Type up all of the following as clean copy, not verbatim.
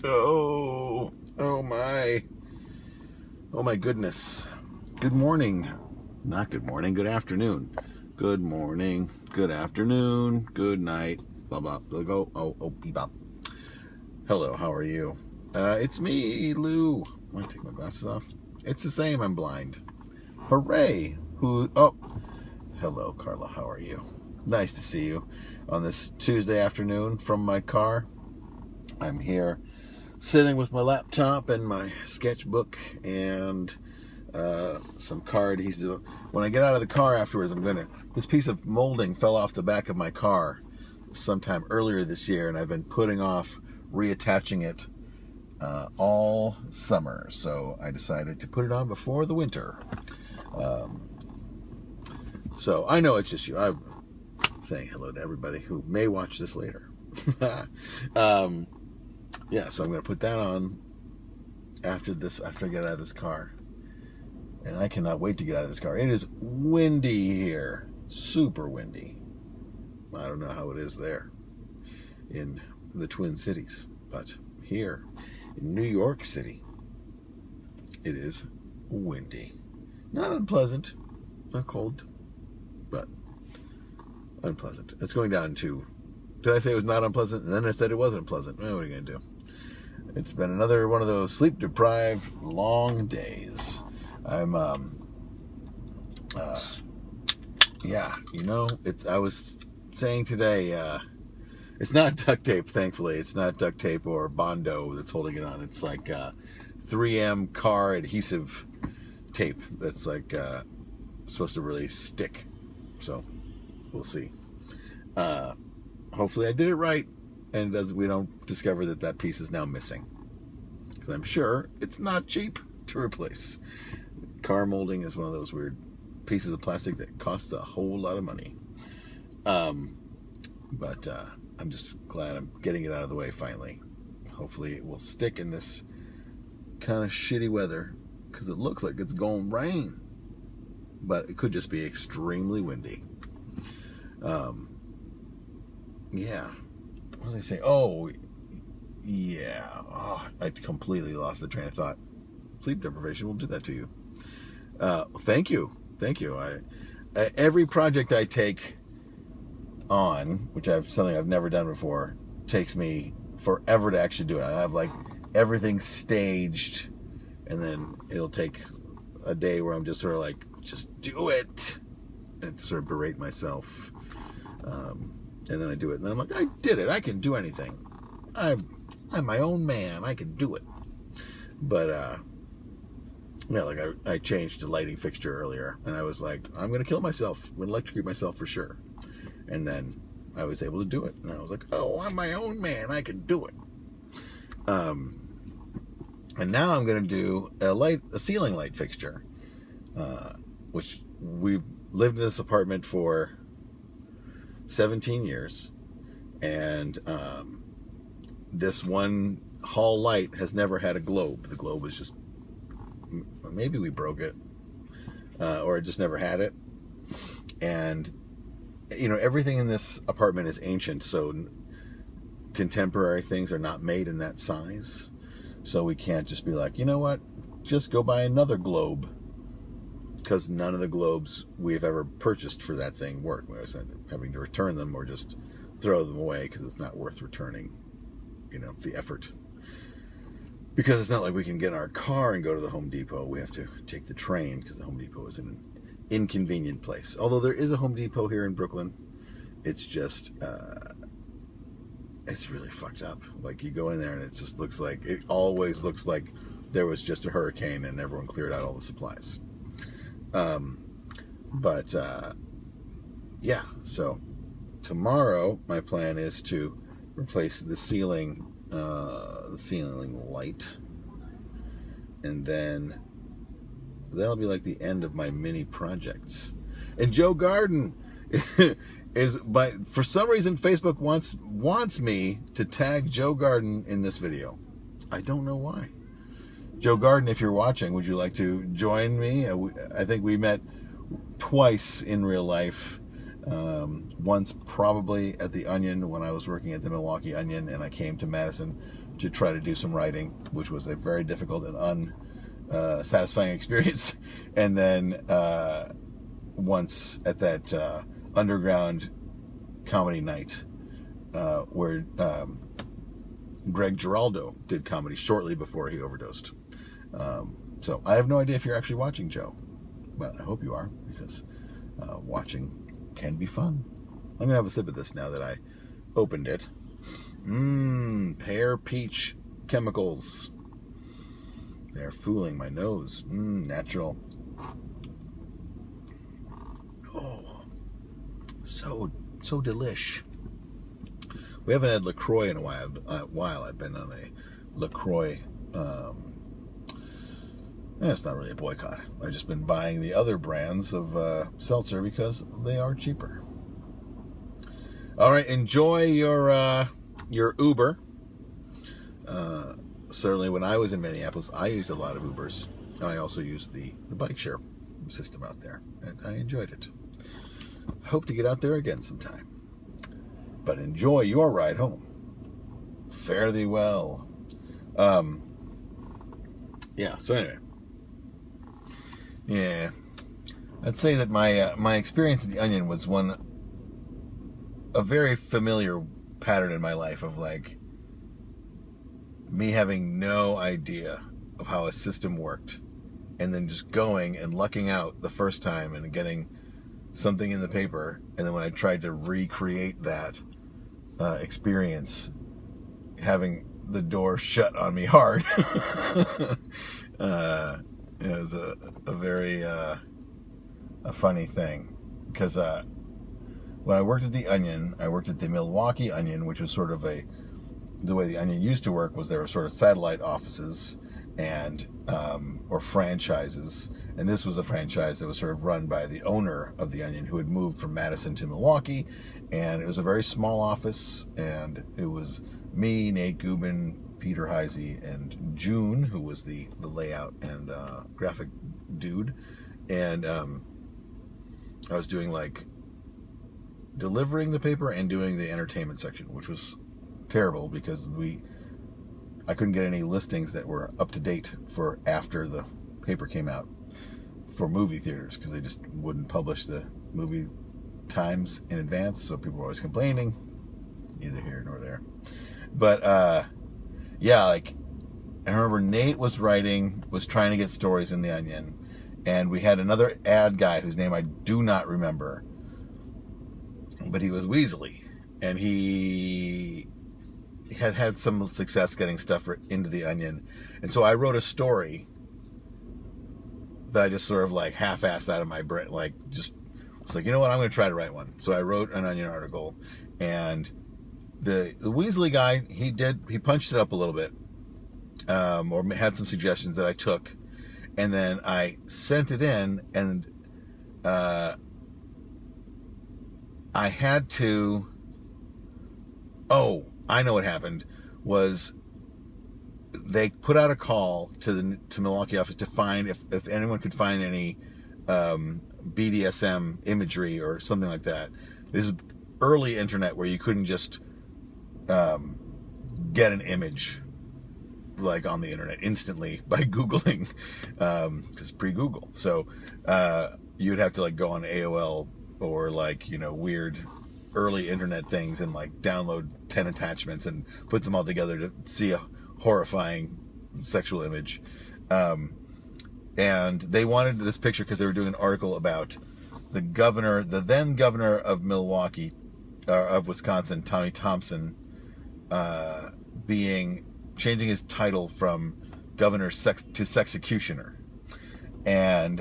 Oh my. Oh my goodness. Good morning. Not good morning, good afternoon. Good morning, good afternoon, good night. Blah, blah, blah, go. Oh, beep, bop. Hello, how are you? It's me, Lou. I want to take my glasses off. It's the same, I'm blind. Hooray. Hello, Carla, how are you? Nice to see you on this Tuesday afternoon from my car. I'm here sitting with my laptop and my sketchbook and some car adhesive. When I get out of the car afterwards, this piece of molding fell off the back of my car sometime earlier this year, and I've been putting off reattaching it all summer. So I decided to put it on before the winter. So I know it's just you. I'm saying hello to everybody who may watch this later. Yeah, so I'm going to put that on after I get out of this car. And I cannot wait to get out of this car. It is windy here. Super windy. I don't know how it is there in the Twin Cities. But here in New York City, it is windy. Not unpleasant. Not cold. But unpleasant. It's going down to... Did I say it was not unpleasant? And then I said it wasn't pleasant. What are you going to do? It's been another one of those sleep-deprived long days. I'm, yeah, I was saying today, it's not duct tape, thankfully. It's not duct tape or Bondo that's holding it on. It's like 3M car adhesive tape that's like supposed to really stick. So, we'll see. Hopefully I did it right, and we don't discover that piece is now missing. Because I'm sure it's not cheap to replace. Car molding is one of those weird pieces of plastic that costs a whole lot of money. But I'm just glad I'm getting it out of the way finally. Hopefully it will stick in this kind of shitty weather, because it looks like it's going to rain. But it could just be extremely windy. Yeah. What was I saying? Oh, yeah. Oh, I completely lost the train of thought. Sleep deprivation will do that to you. Thank you. Every project I take on, something I've never done before, takes me forever to actually do it. I have like everything staged, and then it'll take a day where I'm just sort of like, just do it, and sort of berate myself. And then I do it, and then I'm like, I did it. I can do anything. I'm my own man. I can do it. But yeah, like I changed a lighting fixture earlier, and I was like, I'm gonna kill myself. I'm gonna electrocute myself for sure. And then I was able to do it, and I was like, oh, I'm my own man. I can do it. And now I'm gonna do a ceiling light fixture, which we've lived in this apartment for 17 years, and this one hall light has never had a globe. The globe is just, maybe we broke it, or it just never had it. And everything in this apartment is ancient, so contemporary things are not made in that size, so we can't just be like, you know what, just go buy another globe, because none of the globes we've ever purchased for that thing work. We was having to return them or just throw them away because it's not worth returning, the effort. Because it's not like we can get in our car and go to the Home Depot. We have to take the train because the Home Depot is an inconvenient place. Although there is a Home Depot here in Brooklyn, it's just, it's really fucked up. Like, you go in there and it always looks like there was just a hurricane and everyone cleared out all the supplies. Yeah, so tomorrow my plan is to replace the ceiling light, and then that'll be like the end of my mini projects. And Joe Garden for some reason Facebook wants me to tag Joe Garden in this video. I don't know why. Joe Garden, if you're watching, would you like to join me? I think we met twice in real life. Once probably at the Onion when I was working at the Milwaukee Onion, and I came to Madison to try to do some writing, which was a very difficult and unsatisfying experience. And then once at that underground comedy night where Greg Giraldo did comedy shortly before he overdosed. So I have no idea if you're actually watching, Joe, but I hope you are, because watching can be fun. I'm going to have a sip of this now that I opened it. Pear peach chemicals. They're fooling my nose. Natural. Oh, so delish. We haven't had LaCroix in a while. I've been on a LaCroix. It's not really a boycott. I've just been buying the other brands of seltzer because they are cheaper. All right, enjoy your Uber. Certainly, when I was in Minneapolis, I used a lot of Ubers. And I also used the bike share system out there, and I enjoyed it. Hope to get out there again sometime. But enjoy your ride home. Fare thee well. Yeah, so anyway. Yeah. I'd say that my experience at the Onion was a very familiar pattern in my life of like me having no idea of how a system worked, and then just going and lucking out the first time and getting something in the paper, and then when I tried to recreate that experience, having the door shut on me hard. It was a very a funny thing, because when I worked at the Onion, I worked at the Milwaukee Onion, which was sort of the way the Onion used to work was there were sort of satellite offices and or franchises, and this was a franchise that was sort of run by the owner of the Onion, who had moved from Madison to Milwaukee. And it was a very small office, and it was me, Nate Gubin, Peter Heisey, and June, who was the layout and graphic dude. And I was doing like delivering the paper and doing the entertainment section, which was terrible because I couldn't get any listings that were up to date for after the paper came out for movie theaters, because they just wouldn't publish the movie times in advance, so people were always complaining. Neither here nor there. But yeah, like I remember Nate was trying to get stories in the Onion, and we had another ad guy whose name I do not remember, but he was Weasley, and he had some success getting stuff into the Onion. And so I wrote a story that I just sort of like half-assed out of my brain, like just was like, you know what, I'm going to try to write one. So I wrote an Onion article, and the Weasley guy, he punched it up a little bit, or had some suggestions that I took, and then I sent it in, and I had to, I know what happened, was they put out a call to Milwaukee office to find if anyone could find any BDSM imagery or something like that. This is early internet where you couldn't just get an image like on the internet instantly by Googling, because pre-Google. So you'd have to like go on AOL or like, weird early internet things and like download 10 attachments and put them all together to see a horrifying sexual image. And they wanted this picture because they were doing an article about the then governor of Milwaukee, of Wisconsin, Tommy Thompson, changing his title from governor to sexecutioner. And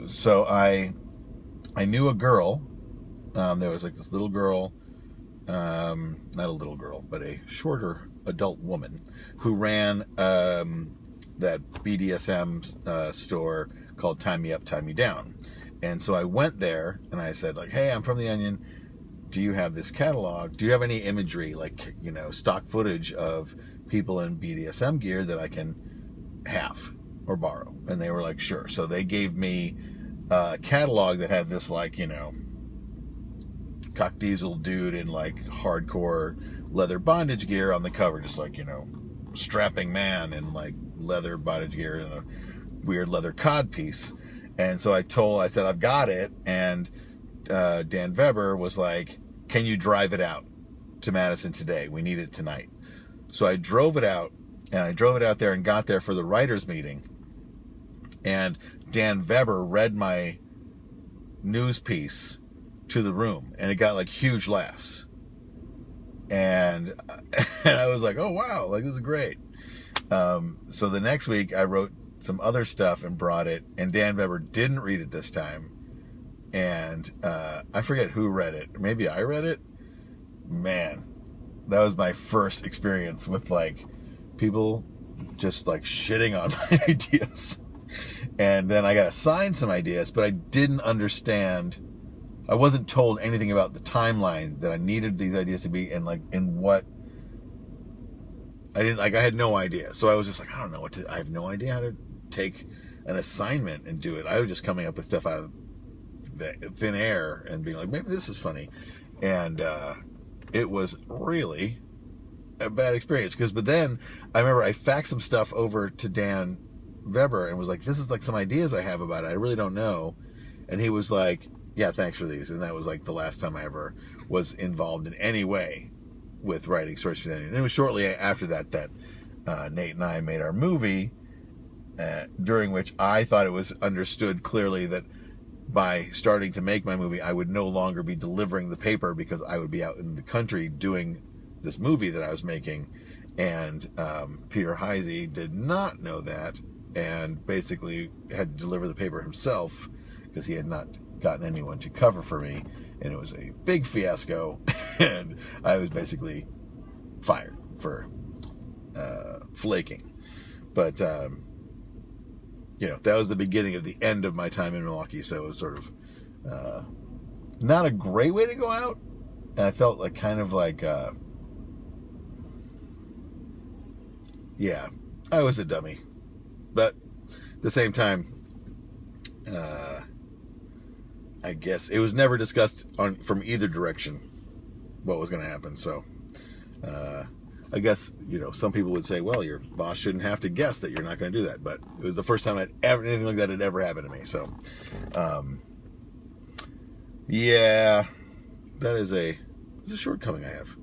so I knew a girl. There was like this little girl, not a little girl, but a shorter adult woman who ran that BDSM store called Time Me Up, Time Me Down. And so I went there and I said, like, hey, I'm from the Onion. Do you have this catalog? Do you have any imagery, like, stock footage of people in BDSM gear that I can have or borrow? And they were like, sure. So they gave me a catalog that had this, like, cock diesel dude in like hardcore leather bondage gear on the cover, just like, strapping man in like leather bondage gear and a weird leather cod piece. And so I said, I've got it. And Dan Weber was like, can you drive it out to Madison today? We need it tonight. So I drove it out, and I drove it out there and got there for the writers' meeting. And Dan Weber read my news piece to the room, and it got like huge laughs. And I was like, oh wow, like this is great. So the next week I wrote some other stuff and brought it, and Dan Weber didn't read it this time. And I forget who read it. Maybe I read it. Man, that was my first experience with like people just like shitting on my ideas. And then I got assigned some ideas, but I didn't understand. I wasn't told anything about the timeline that I needed these ideas to be, and like in what I had no idea. So I was just like, I don't know I have no idea how to take an assignment and do it. I was just coming up with stuff out of the thin air and being like, maybe this is funny. And it was really a bad experience. But then I remember I faxed some stuff over to Dan Weber and was like, this is like some ideas I have about it. I really don't know. And he was like, yeah, thanks for these. And that was like the last time I ever was involved in any way with writing Stories for the Onion. And it was shortly after that Nate and I made our movie, during which I thought it was understood clearly that by starting to make my movie, I would no longer be delivering the paper because I would be out in the country doing this movie that I was making. And Peter Heisey did not know that and basically had to deliver the paper himself because he had not gotten anyone to cover for me. And it was a big fiasco. And I was basically fired for flaking. But that was the beginning of the end of my time in Milwaukee. So it was sort of not a great way to go out. And I felt like kind of like, I was a dummy. But at the same time, I guess it was never discussed from either direction what was going to happen. So I guess, some people would say, well, your boss shouldn't have to guess that you're not going to do that. But it was the first time anything like that had ever happened to me. So, that is it's a shortcoming I have.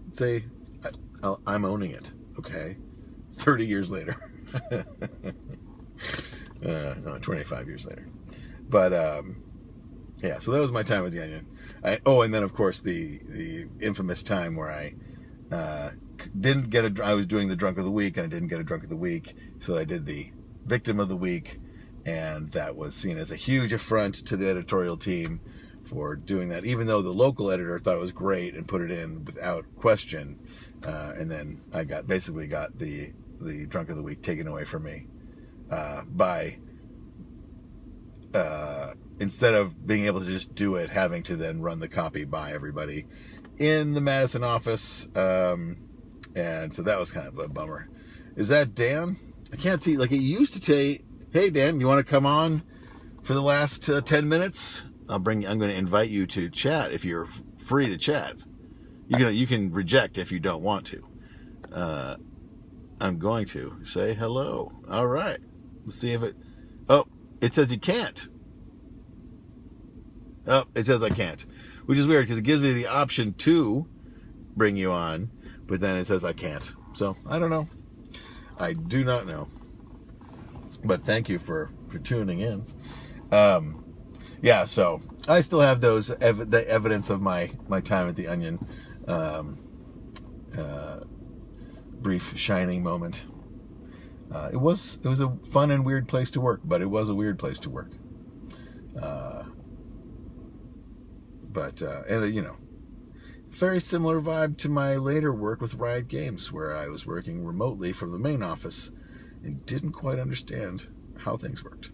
I'm owning it. Okay. 30 years later. No, 25 years later. But, so that was my time with the Onion. And then of course the infamous time where I didn't get I was doing the Drunk of the Week and I didn't get a Drunk of the Week, so I did the Victim of the Week, and that was seen as a huge affront to the editorial team for doing that, even though the local editor thought it was great and put it in without question. And then I basically got the Drunk of the Week taken away from me by instead of being able to just do it, having to then run the copy by everybody in the Madison office. And so that was kind of a bummer. Is that Dan? I can't see. Like, it used to say, hey, Dan, you want to come on for the last 10 minutes? I'm going to invite you to chat if you're free to chat. You can reject if you don't want to. I'm going to say hello. All right. Let's see if it says you can't. Oh, it says I can't, which is weird because it gives me the option to bring you on, but then it says I can't. So I don't know. I do not know. But thank you for tuning in. So I still have the evidence of my time at the Onion. Brief shining moment. It was a fun and weird place to work, but it was a weird place to work. Very similar vibe to my later work with Riot Games, where I was working remotely from the main office and didn't quite understand how things worked.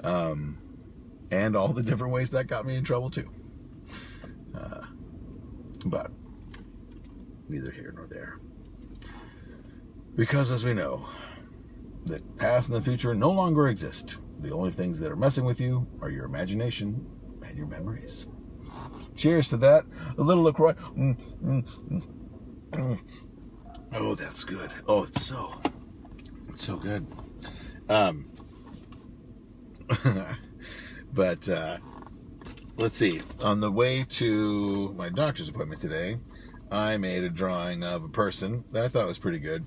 And all the different ways that got me in trouble too. But neither here nor there. Because as we know, the past and the future no longer exist. The only things that are messing with you are your imagination and your memories. Cheers to that. A little LaCroix. Oh, that's good. Oh, it's so good. But let's see. On the way to my doctor's appointment today, I made a drawing of a person that I thought was pretty good.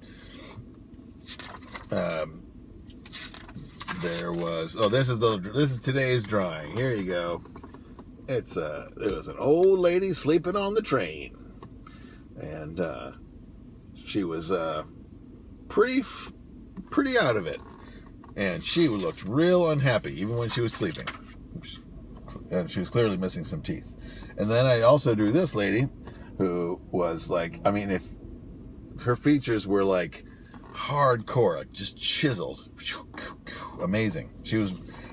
There was this is today's drawing. Here you go. There was an old lady sleeping on the train, and she was pretty out of it, and she looked real unhappy even when she was sleeping, and she was clearly missing some teeth. And then I also drew this lady who was like, I mean, if her features were like hardcore, like just chiseled, amazing. She was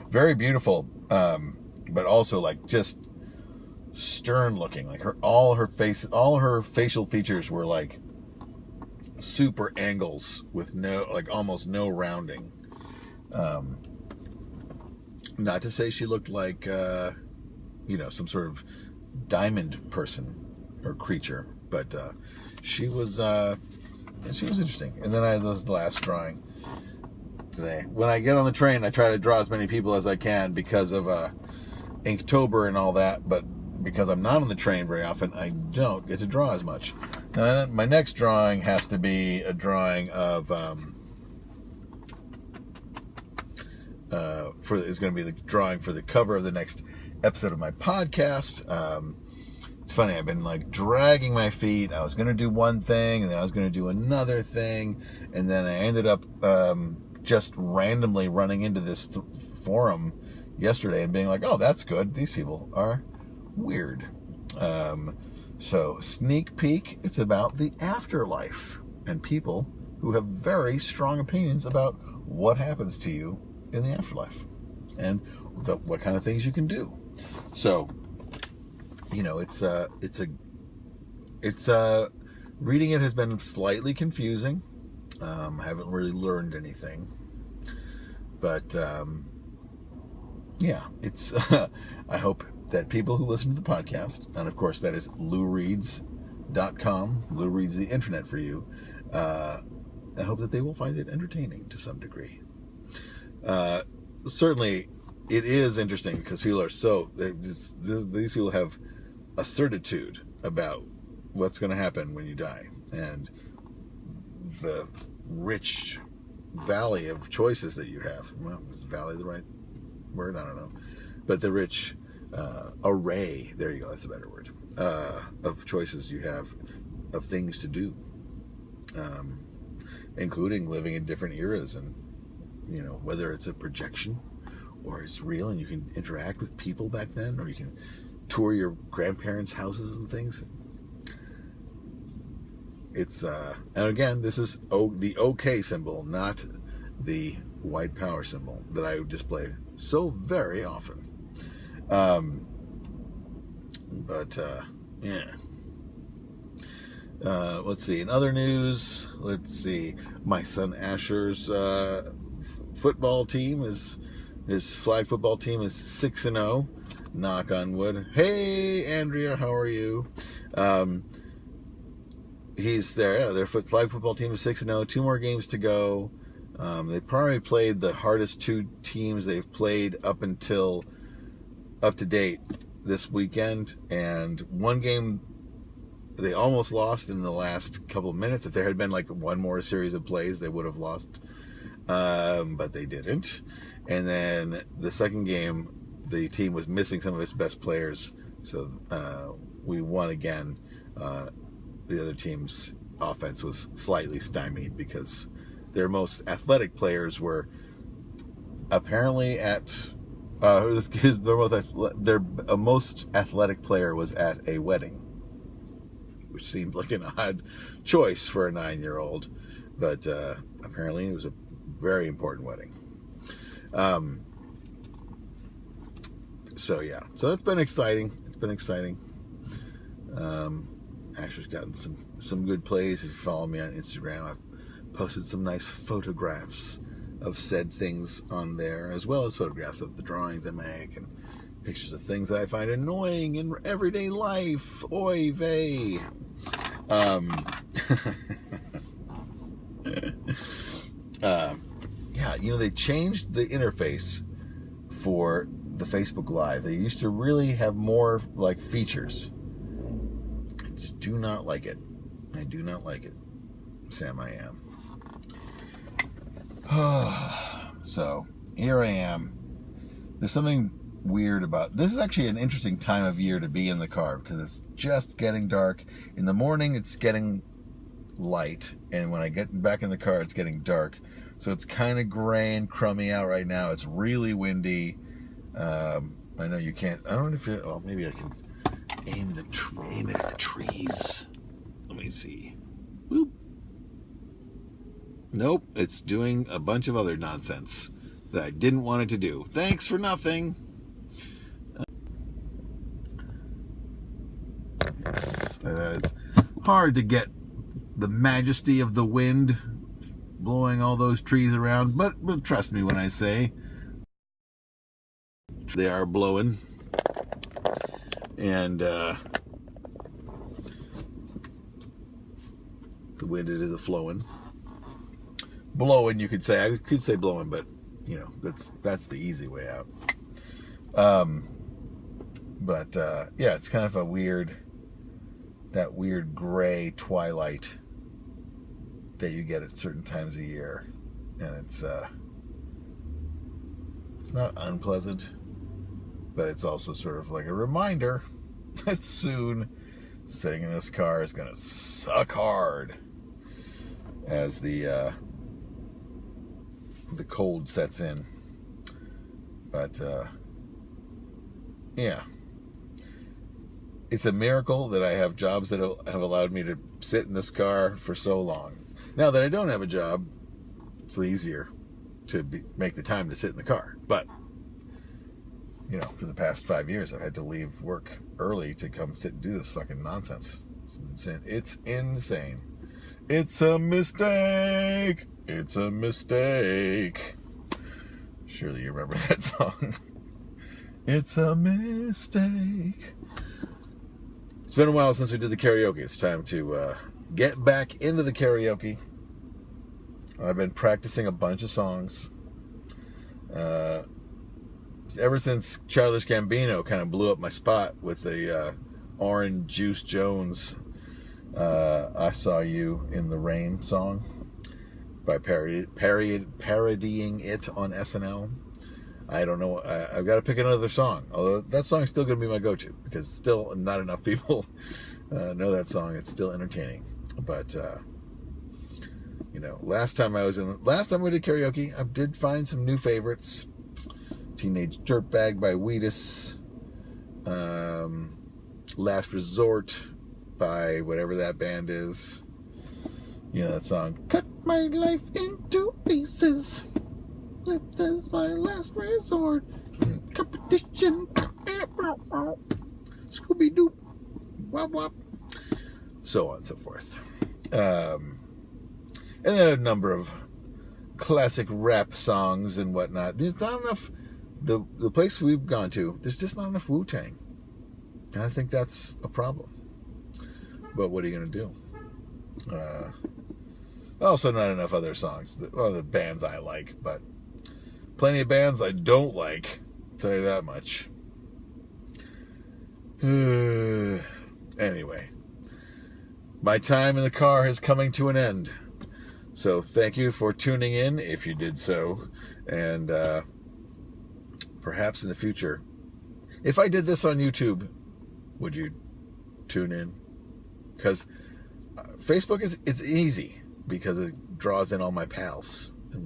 very beautiful, but also like just stern looking. Like all her facial features were like super angles with almost no rounding. Not to say she looked like some sort of diamond person or creature, but she was interesting. And then this is the last drawing today. When I get on the train, I try to draw as many people as I can because of Inktober and all that, but because I'm not on the train very often, I don't get to draw as much. Now, my next drawing has to be a drawing of it's going to be the drawing for the cover of the next episode of my podcast. It's funny, I've been like dragging my feet. I was going to do one thing, and then I was going to do another thing, and then I ended up just randomly running into this forum yesterday and being like, oh, that's good. These people are weird. So, sneak peek, it's about the afterlife and people who have very strong opinions about what happens to you in the afterlife and what kind of things you can do. So, reading it has been slightly confusing. I haven't really learned anything, but it's I hope that people who listen to the podcast, and of course that is LouReads.com, Lou reads the internet for you, I hope that they will find it entertaining to some degree. Certainly it is interesting because people are these people have a certitude about what's going to happen when you die, and the rich valley of choices that you have. Well, is valley the right word? I don't know. But the rich array, there you go, that's a better word, of choices you have of things to do, including living in different eras, and whether it's a projection or it's real and you can interact with people back then, or you can tour your grandparents' houses and things. It's and again, this is the OK symbol, not the white power symbol that I display so very often. Let's see. In other news, my son Asher's football team his flag football team is 6-0. Knock on wood. Hey, Andrea, how are you? He's there. Yeah, their flag football team is 6-0. 2 more games to go. They probably played the hardest 2 teams they've played up to date this weekend, and one game they almost lost in the last couple of minutes. If there had been like one more series of plays, they would have lost, but they didn't. And then the second game, the team was missing some of its best players, so we won again. The other team's offense was slightly stymied because their most athletic players were apparently at their most athletic player was at a wedding, which seemed like an odd choice for a 9-year-old, but apparently it was a very important wedding. So that's been exciting. It's been exciting. Asher's gotten some good plays. If you follow me on Instagram, I've posted some nice photographs of said things on there, as well as photographs of the drawings I make and pictures of things that I find annoying in everyday life. Oy vey. Yeah, they changed the interface for the Facebook Live. They used to really have more features. I just do not like it. I do not like it. Sam, I am. So here I am. There's something weird about this. Is actually an interesting time of year to be in the car because it's just getting dark. In the morning it's getting light, and when I get back in the car it's getting dark. So it's kind of gray and crummy out right now. It's really windy. I know you can't. I don't know if it. Oh, maybe I can aim it at the trees. Let me see. Whoop. Nope, it's doing a bunch of other nonsense that I didn't want it to do. Thanks for nothing. Yes, it's hard to get the majesty of the wind blowing all those trees around, but trust me when I say they are blowing. And the wind, it is a flowing. Blowing, you could say. I could say blowing, but that's the easy way out. Yeah, it's kind of a weird gray twilight that you get at certain times of year, and it's not unpleasant, but it's also sort of like a reminder that soon sitting in this car is gonna suck hard as the cold sets in. But yeah, it's a miracle that I have jobs that have allowed me to sit in this car for so long. Now that I don't have a job, it's easier to make the time to sit in the car. But, for the past 5 years, I've had to leave work early to come sit and do this fucking nonsense. It's insane. It's insane. It's a mistake. It's a mistake. Surely you remember that song. It's a mistake. It's been a while since we did the karaoke. It's time to get back into the karaoke. I've been practicing a bunch of songs. Ever since Childish Gambino kind of blew up my spot with the Orange Juice Jones I Saw You in the Rain song by parodying it on SNL. I don't know. I've got to pick another song. Although that song is still going to be my go-to because still not enough people know that song. It's still entertaining. But last time we did karaoke, I did find some new favorites. Teenage Dirtbag by Wheatus. Last Resort by whatever that band is. That song. Cut my life into pieces. This is my last resort. Competition. Scooby-Doo. Wop wop. So on and so forth. And then a number of classic rap songs and whatnot. There's not enough. The place we've gone to, there's just not enough Wu-Tang. And I think that's a problem. But what are you going to do? Also not enough other songs. Other bands I like, but plenty of bands I don't like. I'll tell you that much. Anyway. My time in the car is coming to an end. So thank you for tuning in, if you did so. And perhaps in the future, if I did this on YouTube, would you tune in? Because Facebook it's easy because it draws in all my pals and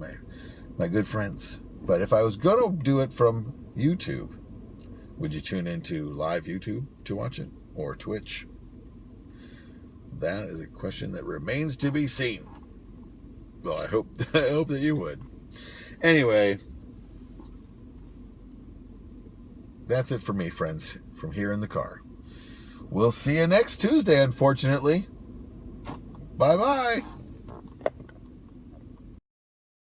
my good friends. But if I was going to do it from YouTube, would you tune into live YouTube to watch it? Or Twitch? That is a question that remains to be seen. Well, I hope that you would. Anyway, that's it for me, friends, from here in the car. We'll see you next Tuesday, unfortunately. Bye-bye.